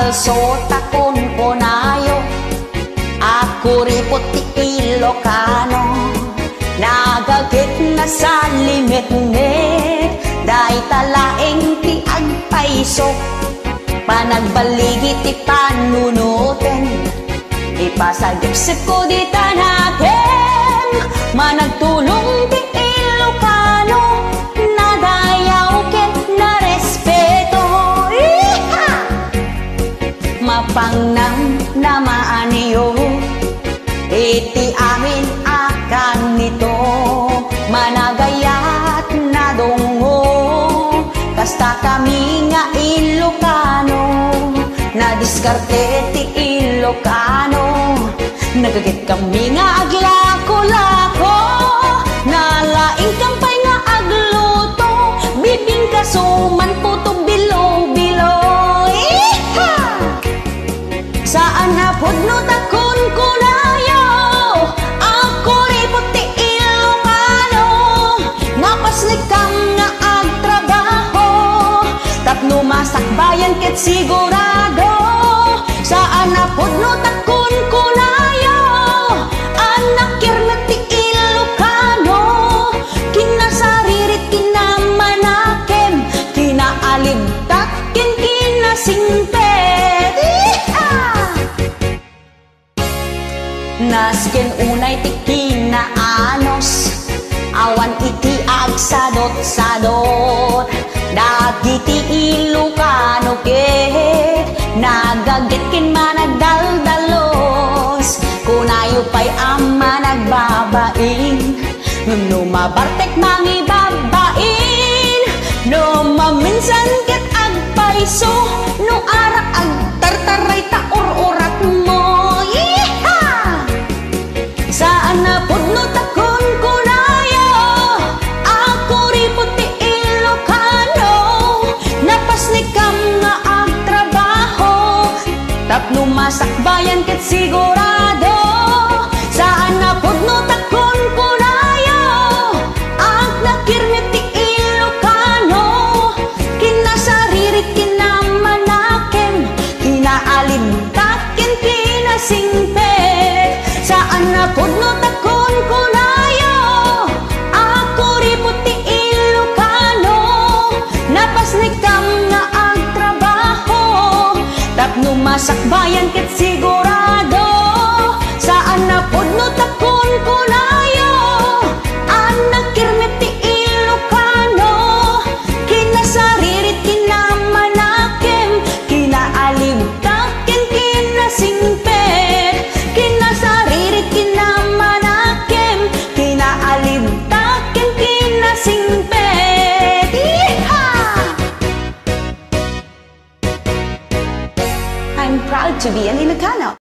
Falso takon konayo, ako ripot ti Ilocano. Nagagit na sa limit-limit, dahi talaeng ti agpaiso. Panagbaligi ti panunuten, ipasagipsip ko di tanakin. Managtulong ti Ilocano, nadayaw ket na respeto. Mapangnang namaaniyo, iti amin akan nito. Managayat na dongo, kasta kami nga Ilocano. Nadiskarte ti Ilocano, nagagit kami nga aglako-lako. Nalaing kampay nga agluto, bibing kasuman puto bilo-bilo. Saan na pudno takon kunayo, ako ripot ti Ilocano. Napaslikam nga agtrabaho, tapno masakbayan ket sigurado. Saan na pudno takon kunayo, anak kirmet ti Ilocano. Kinasaririt kinamanakem, kinaalibtak ken kinasingpet. Nasken unay ti kinaanos, awan iti agsadot-sadot. Dagiti Ilocano ket nagagit ken managdaldalos. Kunayo pa'y ama nagbabain, no mabartek mangibabain. No maminsan ket agpaiso, no arak agtartaray ta or-orat mo. Saan na pudno takon kunayo, ako ripot ti Ilocano. Napasnikam nga agtrabaho, tapno masakbayan ket sigurado. Saan na pudno takon kunayo, ag nakirmet ti Ilocano. Kinasaririt kinamanakem, kinaalimtak ken kinasingpet. Saan na pudno takon kunayo, ako ripot ti Ilocano. Napasnikam nga agtrabaho, tapno masakbayan ket sigurado. Saan na pudno takon kunayo, anak kirmet ti Ilocano. Kinasaririt kinamanakem, kinaalibtak ken kinasingpet. Kinasaririt kinamanakem, kinaalibtak ken kinasingpet. I'm proud to be an Ilocano.